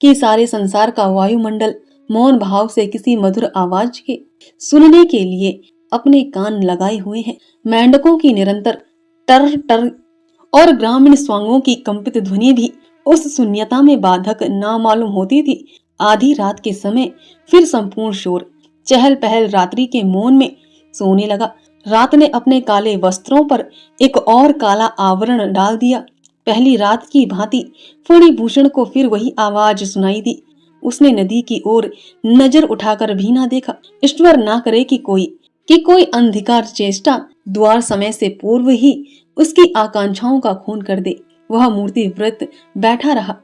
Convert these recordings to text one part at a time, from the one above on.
कि सारे संसार का वायुमंडल मौन भाव से किसी मधुर आवाज के सुनने के लिए अपने कान लगाए हुए हैं। मेंढकों की निरंतर टर टर और ग्रामीण स्वांगों की कंपित ध्वनि भी उस शून्यता में बाधक ना मालूम होती थी। आधी रात के समय फिर संपूर्ण शोर चहल पहल रात्रि के मौन में सोने लगा। रात ने अपने काले वस्त्रों पर एक और काला आवरण डाल दिया। पहली रात की भांति फणिभूषण को फिर वही आवाज सुनाई दी। उसने नदी की ओर नजर उठाकर भी ना देखा। ईश्वर ना करे कि कोई अंधकार चेष्टा द्वार समय से पूर्व ही उसकी आकांक्षाओं का खून कर दे। वह मूर्ति व्रत बैठा रहा,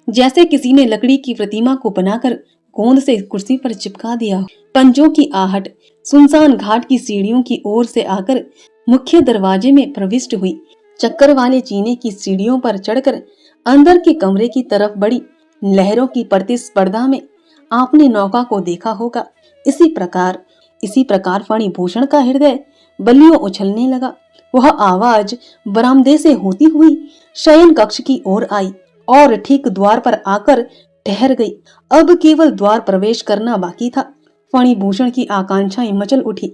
जैसे किसी ने लकड़ी की प्रतिमा को बनाकर गोंद से कुर्सी पर चिपका दिया। पंजों की आहट सुनसान घाट की सीढ़ियों की ओर से आकर मुख्य दरवाजे में प्रविष्ट हुई। चक्कर वाले चीने की सीढ़ियों पर चढ़कर अंदर के कमरे की तरफ बढ़ी। लहरों की प्रतिस्पर्धा में आपने नौका को देखा होगा। इसी प्रकार फणिभूषण का हृदय बलियों उछलने लगा। वह आवाज बरामदे से होती हुई शयन कक्ष की ओर आई और ठीक द्वार पर आकर ठहर गई। अब केवल द्वार प्रवेश करना बाकी था। फणिभूषण की आकांक्षाएं मचल उठी।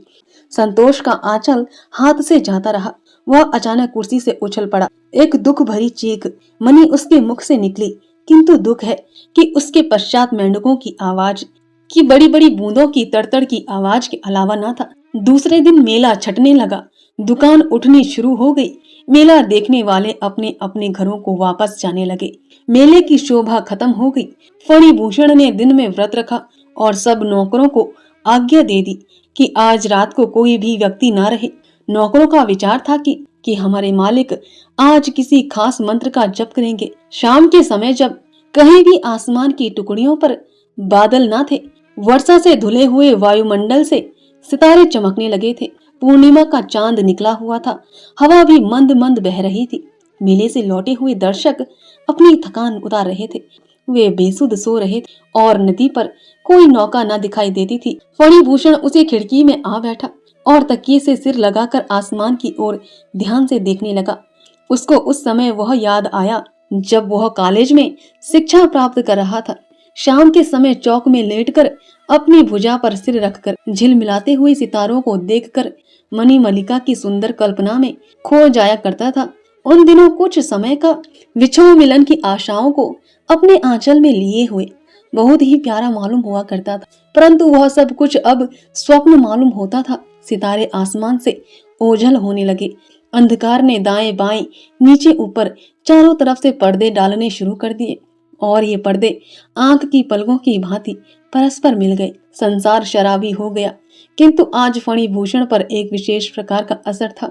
संतोष का आंचल हाथ से जाता रहा। वह अचानक कुर्सी से उछल पड़ा। एक दुख भरी चीख मनी उसके मुख से निकली, किंतु दुख है कि उसके पश्चात मेंढकों की आवाज की बड़ी बड़ी बूंदों की तड़तड़ की आवाज के अलावा न था। दूसरे दिन मेला छटने लगा। दुकान उठनी शुरू हो गई। मेला देखने वाले अपने अपने घरों को वापस जाने लगे। मेले की शोभा खत्म हो गई। फणिभूषण ने दिन में व्रत रखा और सब नौकरों को आज्ञा दे दी कि आज रात को कोई भी व्यक्ति न रहे। नौकरों का विचार था कि हमारे मालिक आज किसी खास मंत्र का जप करेंगे। शाम के समय जब कहीं भी आसमान की टुकड़ियों पर बादल न थे, वर्षा से धुले हुए वायुमंडल से सितारे चमकने लगे थे। पूर्णिमा का चांद निकला हुआ था। हवा भी मंद मंद बह रही थी। मेले से लौटे हुए दर्शक अपनी थकान उतार रहे थे। वे बेसुध सो रहे थे और नदी पर कोई नौका न दिखाई देती थी। फणिभूषण उसी खिड़की में आ बैठा और तकिए से सिर लगाकर आसमान की ओर ध्यान से देखने लगा। उसको उस समय वह याद आया जब वह कॉलेज में शिक्षा प्राप्त कर रहा था। शाम के समय चौक में लेटकर अपनी भुजा पर सिर रखकर झिलमिलाते हुए सितारों को देखकर मणि मल्लिका की सुंदर कल्पना में खो जाया करता था। उन दिनों कुछ समय का विछोह मिलन की आशाओं को अपने आंचल में लिए हुए बहुत ही प्यारा मालूम हुआ करता था, परंतु वह सब कुछ अब स्वप्न मालूम होता था। सितारे आसमान से ओझल होने लगे। अंधकार ने दाएं बाएं नीचे ऊपर चारों तरफ से पर्दे डालने शुरू कर दिए और ये पर्दे आंख की पलकों की भांति परस्पर मिल गए। संसार शराबी हो गया, किंतु आज फणिभूषण पर एक विशेष प्रकार का असर था।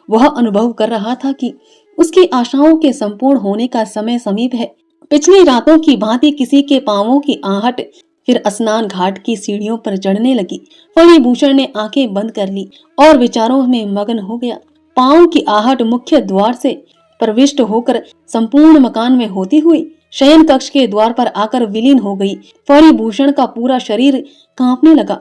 वह अनुभव कर रहा था कि उसकी आशाओं के संपूर्ण होने का समय समीप है। पिछली रातों की भांति किसी के पांवों की आहट फिर स्नान घाट की सीढ़ियों पर चढ़ने लगी। फणिभूषण ने आंखें बंद कर ली और विचारों में मगन हो गया। पांव की आहट मुख्य द्वार से प्रविष्ट होकर संपूर्ण मकान में होती हुई शयन कक्ष के द्वार पर आकर विलीन हो गई। फणिभूषण का पूरा शरीर कांपने लगा,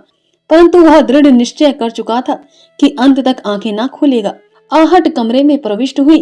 परंतु वह दृढ़ निश्चय कर चुका था कि अंत तक आंखें ना खोलेगा। आहट कमरे में प्रविष्ट हुई।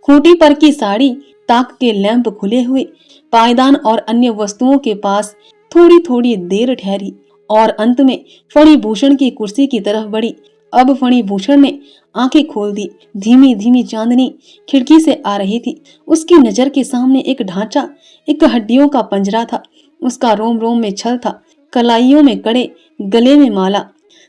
खूंटी पर की साड़ी, ताक के लैंप खुले हुए, पायदान और अन्य वस्तुओं के पास थोड़ी थोड़ी देर ठहरी और अंत में फणिभूषण की कुर्सी की तरफ बढ़ी। अब फणिभूषण ने आंखें खोल दी। धीमी धीमी चांदनी खिड़की से आ रही थी। उसकी नजर के सामने एक ढांचा, एक हड्डियों का पंजरा था। उसका रोम रोम में छल था, कलाइयों में कड़े, गले में माला।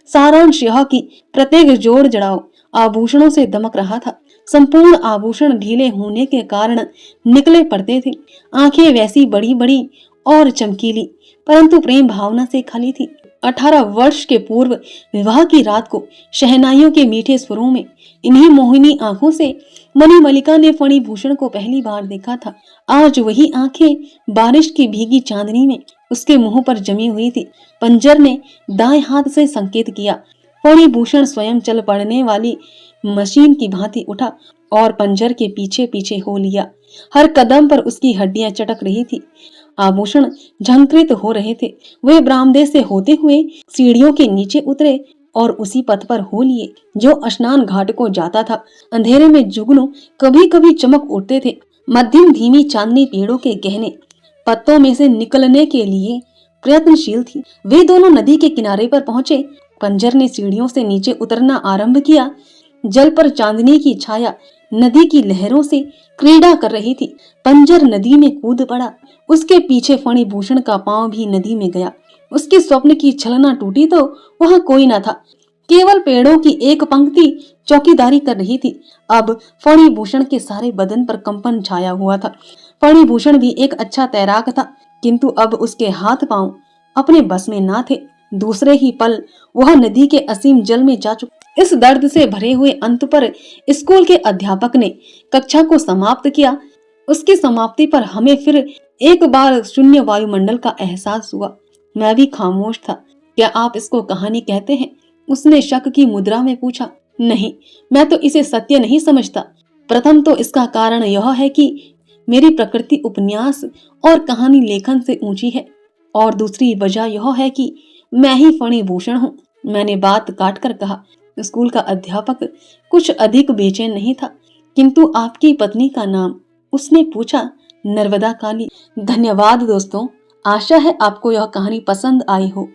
सारांश यह कि प्रत्येक जोड़ जड़ाव आभूषणों से दमक रहा था। संपूर्ण आभूषण ढीले होने के कारण निकले पड़ते थे। आंखें वैसी बड़ी बड़ी और चमकीली, परंतु प्रेम भावना से खाली थी। 18 वर्ष के पूर्व विवाह की रात को शहनाइयों के मीठे स्वरों में इन्हीं मोहिनी आंखों से मणि मल्लिका ने फणिभूषण को पहली बार देखा था। आज वही आंखें बारिश की भीगी चांदनी में उसके मुंह पर जमी हुई थी। पंजर ने दाएं हाथ से संकेत किया। फणिभूषण स्वयं चल पड़ने वाली मशीन की भांति उठा और पंजर के पीछे पीछे हो लिया। हर कदम पर उसकी हड्डियां चटक रही थी। आभूषण झंकृत हो रहे थे। वे बरामदे से होते हुए सीढ़ियों के नीचे उतरे और उसी पथ पर हो लिए जो स्नान घाट को जाता था। अंधेरे में जुगनू कभी कभी चमक उठते थे। मध्यम धीमी चांदनी पेड़ों के गहने पत्तों में से निकलने के लिए प्रयत्नशील थी। वे दोनों नदी के किनारे पर पहुंचे। पंजर ने सीढ़ियों से नीचे उतरना आरंभ किया। जल पर चांदनी की छाया नदी की लहरों से क्रीड़ा कर रही थी। पंजर नदी में कूद पड़ा। उसके पीछे फणिभूषण का पांव भी नदी में गया। उसके स्वप्न की छलना टूटी तो वहां कोई न था। केवल पेड़ों की एक पंक्ति चौकीदारी कर रही थी। अब फणिभूषण के सारे बदन पर कंपन छाया हुआ था। फणिभूषण भी एक अच्छा तैराक था, किंतु अब उसके हाथ पांव अपने बस में ना थे। दूसरे ही पल वह नदी के असीम जल में जा चुका। इस दर्द से भरे हुए अंत पर स्कूल के अध्यापक ने कक्षा को समाप्त किया। उसकी समाप्ति पर हमें फिर एक बार शून्य वायुमंडल का एहसास हुआ। मैं भी खामोश था। क्या आप इसको कहानी कहते हैं? उसने शक की मुद्रा में पूछा। नहीं, मैं तो इसे सत्य नहीं समझता। प्रथम तो इसका कारण यह है कि मेरी प्रकृति उपन्यास और कहानी लेखन से ऊंची है, और दूसरी वजह यह है कि मैं ही फणिभूषण हूँ। मैंने बात काट कर कहा। स्कूल का अध्यापक कुछ अधिक बेचैन नहीं था। किंतु आपकी पत्नी का नाम? उसने पूछा। नर्मदा काली। धन्यवाद दोस्तों, आशा है आपको यह कहानी पसंद आई हो।